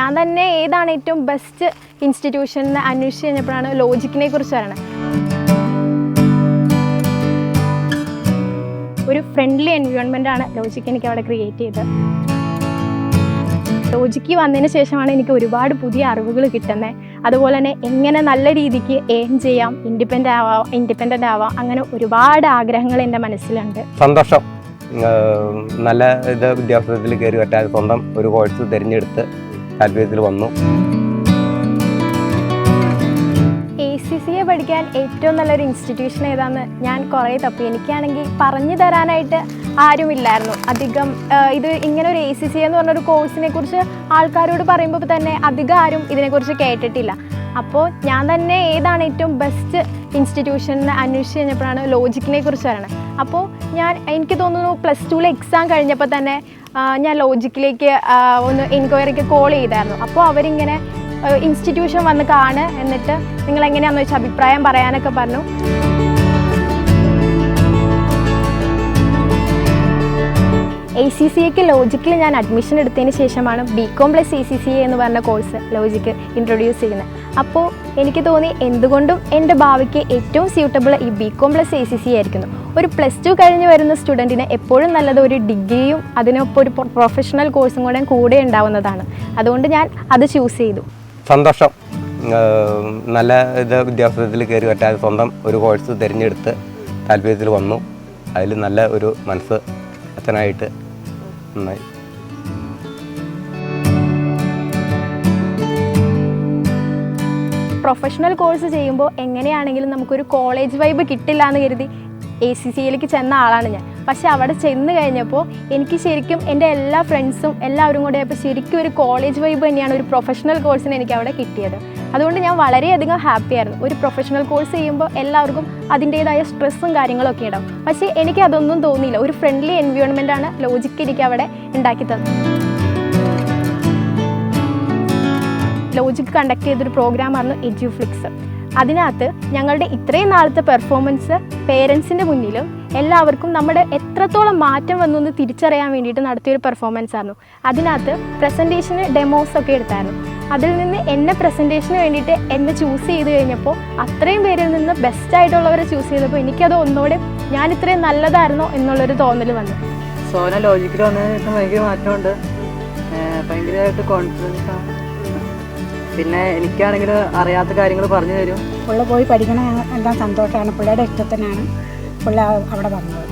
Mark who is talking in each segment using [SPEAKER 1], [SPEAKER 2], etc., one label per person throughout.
[SPEAKER 1] ഞാൻ തന്നെ ഏതാണ് ഏറ്റവും ബെസ്റ്റ് ഇൻസ്റ്റിറ്റ്യൂഷൻ എന്ന് അന്വേഷിച്ച് കഴിഞ്ഞപ്പോഴാണ് ലോജിക്കിനെ കുറിച്ച് പറയുന്നത്. ഒരു ഫ്രണ്ട്ലി എൻവയോൺമെൻറ്റാണ് ലോജിക്ക് എനിക്ക് അവിടെ ക്രിയേറ്റ് ചെയ്തത്. ലോജിക്ക് വന്നതിന് ശേഷമാണ് എനിക്ക് ഒരുപാട് പുതിയ അറിവുകൾ കിട്ടുന്നത്. അതുപോലെ തന്നെ എങ്ങനെ നല്ല രീതിക്ക് ഏൺ ചെയ്യാം, ഇൻഡിപെൻഡൻ്റ് ആവാം, അങ്ങനെ ഒരുപാട് ആഗ്രഹങ്ങൾ എൻ്റെ മനസ്സിലുണ്ട്.
[SPEAKER 2] സന്തോഷം. നല്ല വിദ്യാഭ്യാസത്തിൽ കയറി പറ്റാതെ സ്വന്തം ഒരു കോഴ്സ് തിരഞ്ഞെടുത്ത് താല്പര്യത്തിൽ വന്നു.
[SPEAKER 1] ACCA പഠിക്കാൻ ഏറ്റവും നല്ലൊരു ഇൻസ്റ്റിറ്റ്യൂഷൻ ഏതാണെന്ന് ഞാൻ കുറേ തപ്പി. എനിക്കാണെങ്കിൽ പറഞ്ഞു തരാനായിട്ട് ആരുമില്ലായിരുന്നു അധികം. ഇത് ഇങ്ങനെ ഒരു ACCA എന്ന് പറഞ്ഞൊരു കോഴ്സിനെ കുറിച്ച് ആൾക്കാരോട് പറയുമ്പോൾ തന്നെ അധികം ആരും ഇതിനെക്കുറിച്ച് കേട്ടിട്ടില്ല. അപ്പോൾ ഞാൻ തന്നെ ഏതാണ് ഏറ്റവും ബെസ്റ്റ് ഇൻസ്റ്റിറ്റ്യൂഷൻ എന്ന് അന്വേഷിച്ച് കഴിഞ്ഞപ്പോഴാണ് ലോജിക്കിനെ കുറിച്ച് പറയുന്നത്. അപ്പോൾ എനിക്ക് തോന്നുന്നു +2 എക്സാം കഴിഞ്ഞപ്പോൾ തന്നെ ഞാൻ ലോജിക്കിലേക്ക് ഒന്ന് എൻക്വയറിക്ക് കോൾ ചെയ്തായിരുന്നു. അപ്പോൾ അവരിങ്ങനെ ഇൻസ്റ്റിറ്റ്യൂഷൻ വന്ന് കാണ്, എന്നിട്ട് നിങ്ങൾ എങ്ങനെയാണെന്ന് വെച്ചാൽ അഭിപ്രായം പറയാനൊക്കെ പറഞ്ഞു. ACCAക്ക് ലോജിക്കിൽ ഞാൻ അഡ്മിഷൻ എടുത്തതിന് ശേഷമാണ് BCom+ACCA എന്ന് പറഞ്ഞ കോഴ്സ് ലോജിക്ക് ഇൻട്രൊഡ്യൂസ് ചെയ്യുന്നത്. അപ്പോൾ എനിക്ക് തോന്നി എന്തുകൊണ്ടും എൻ്റെ ഭാവിക്ക് ഏറ്റവും സ്യൂട്ടബിൾ ഈ BCom+ACCA ആയിരിക്കുന്നു. ഒരു +2 കഴിഞ്ഞ് വരുന്ന സ്റ്റുഡൻറ്റിന് എപ്പോഴും നല്ലത് ഒരു ഡിഗ്രിയും അതിനൊപ്പം ഒരു പ്രൊഫഷണൽ കോഴ്സും കൂടെ ഉണ്ടാവുന്നതാണ്. അതുകൊണ്ട് ഞാൻ അത് ചൂസ് ചെയ്തു.
[SPEAKER 2] സന്തോഷം. നല്ല വിദ്യാഭ്യാസത്തിൽ കയറി പറ്റാതെ സ്വന്തം ഒരു കോഴ്സ് തിരഞ്ഞെടുത്ത് താല്പര്യത്തിൽ വന്നു. അതിൽ നല്ല ഒരു മനസ്സ് അച്ഛനായിട്ട് നന്നായി.
[SPEAKER 1] പ്രൊഫഷണൽ കോഴ്സ് ചെയ്യുമ്പോൾ എങ്ങനെയാണെങ്കിലും നമുക്കൊരു കോളേജ് വൈബ് കിട്ടില്ല എന്ന് കരുതി ACCAയിലേക്ക് ചെന്ന ആളാണ് ഞാൻ. പക്ഷെ അവിടെ ചെന്ന് കഴിഞ്ഞപ്പോൾ എനിക്ക് ശരിക്കും എൻ്റെ എല്ലാ ഫ്രണ്ട്സും എല്ലാവരും കൂടെ ആയപ്പോൾ ശരിക്കും ഒരു കോളേജ് വൈബ് തന്നെയാണ് ഒരു പ്രൊഫഷണൽ കോഴ്സിന് എനിക്ക് അവിടെ കിട്ടിയത്. അതുകൊണ്ട് ഞാൻ വളരെയധികം ഹാപ്പിയായിരുന്നു. ഒരു പ്രൊഫഷണൽ കോഴ്സ് ചെയ്യുമ്പോൾ എല്ലാവർക്കും അതിൻ്റേതായ സ്ട്രെസ്സും കാര്യങ്ങളൊക്കെ ഉണ്ടാവും. പക്ഷേ എനിക്ക് അതൊന്നും തോന്നിയില്ല. ഒരു ഫ്രണ്ട്ലി എൻവയോൺമെൻറ്റാണ് ലോജിക്ക് എനിക്ക് അവിടെ ഉണ്ടാക്കി തന്നത്. ലോജിക്ക് കണ്ടക്ട് ചെയ്തൊരു പ്രോഗ്രാമായിരുന്നു എഡ്യൂഫ്ലിക്സ്. അതിനകത്ത് ഞങ്ങളുടെ ഇത്രയും നാളത്തെ പെർഫോമൻസ് പേരൻസിൻ്റെ മുന്നിലും എല്ലാവർക്കും നമ്മുടെ എത്രത്തോളം മാറ്റം വന്നു എന്ന് തിരിച്ചറിയാൻ വേണ്ടിയിട്ട് നടത്തിയൊരു പെർഫോമൻസ് ആയിരുന്നു. അതിനകത്ത് പ്രസൻറ്റേഷന് ഡെമോസ് ഒക്കെ എടുത്തായിരുന്നു. അതിൽ നിന്ന് എന്നെ പ്രസൻറ്റേഷന് വേണ്ടിയിട്ട് എന്നെ ചൂസ് ചെയ്ത് കഴിഞ്ഞപ്പോൾ അത്രയും പേരിൽ നിന്ന് ബെസ്റ്റായിട്ടുള്ളവരെ ചൂസ് ചെയ്തപ്പോൾ എനിക്കത് ഒന്നുകൂടെ ഞാൻ ഇത്രയും നല്ലതായിരുന്നോ എന്നുള്ളൊരു തോന്നൽ വന്നു.
[SPEAKER 3] സോന ലോജിക്കിൽ വന്നതിന് ഭയങ്കര മാറ്റമുണ്ട്. ഭയങ്കരമായിട്ട് കോൺഫിഡൻസ് ആണ്. പിന്നെ എനിക്കാണെങ്കിൽ അറിയാത്ത കാര്യങ്ങൾ പറഞ്ഞു തരും.
[SPEAKER 4] പുള്ള പോയി പഠിക്കണം എല്ലാം സന്തോഷമാണ്. പുള്ളിയുടെ ഇഷ്ടത്തിനാണ് പുള്ള അവിടെ വന്നത്.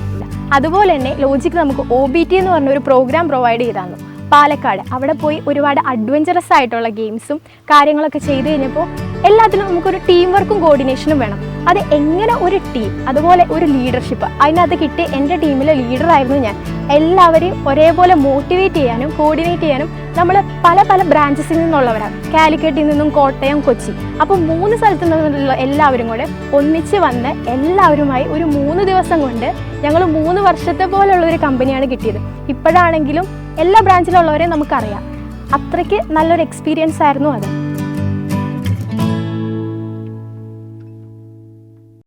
[SPEAKER 1] അതുപോലെ തന്നെ ലോജിക്ക് നമുക്ക് OBT എന്ന് പറഞ്ഞൊരു പ്രോഗ്രാം പ്രൊവൈഡ് ചെയ്തായിരുന്നു പാലക്കാട്. അവിടെ പോയി ഒരുപാട് അഡ്വഞ്ചറസ് ആയിട്ടുള്ള ഗെയിംസും കാര്യങ്ങളൊക്കെ ചെയ്ത് കഴിഞ്ഞപ്പോൾ എല്ലാത്തിലും നമുക്കൊരു ടീം വർക്കും കോർഡിനേഷനും വേണം. അത് എങ്ങനെ ഒരു ടീം, അതുപോലെ ഒരു ലീഡർഷിപ്പ് അതിനകത്ത് കിട്ടി. എൻ്റെ ടീമിലെ ലീഡറായിരുന്നു ഞാൻ. എല്ലാവരെയും ഒരേപോലെ മോട്ടിവേറ്റ് ചെയ്യാനും കോർഡിനേറ്റ് ചെയ്യാനും നമ്മൾ പല ബ്രാഞ്ചസിൽ നിന്നുള്ളവരാണ്. കാലിക്കറ്റിൽ നിന്നും കോട്ടയം, കൊച്ചി. അപ്പോൾ 3 സ്ഥലത്തു നിന്നുള്ള എല്ലാവരും കൂടെ ഒന്നിച്ച് വന്ന് എല്ലാവരുമായി ഒരു 3 ദിവസം കൊണ്ട് ഞങ്ങൾ 3 വർഷത്തെ പോലുള്ളൊരു കമ്പനിയാണ് കിട്ടിയത്. ഇപ്പോഴാണെങ്കിലും എല്ലാ ബ്രാഞ്ചിലുള്ളവരെയും നമുക്കറിയാം. അത്രയ്ക്ക് നല്ലൊരു എക്സ്പീരിയൻസ് ആയിരുന്നു അത്.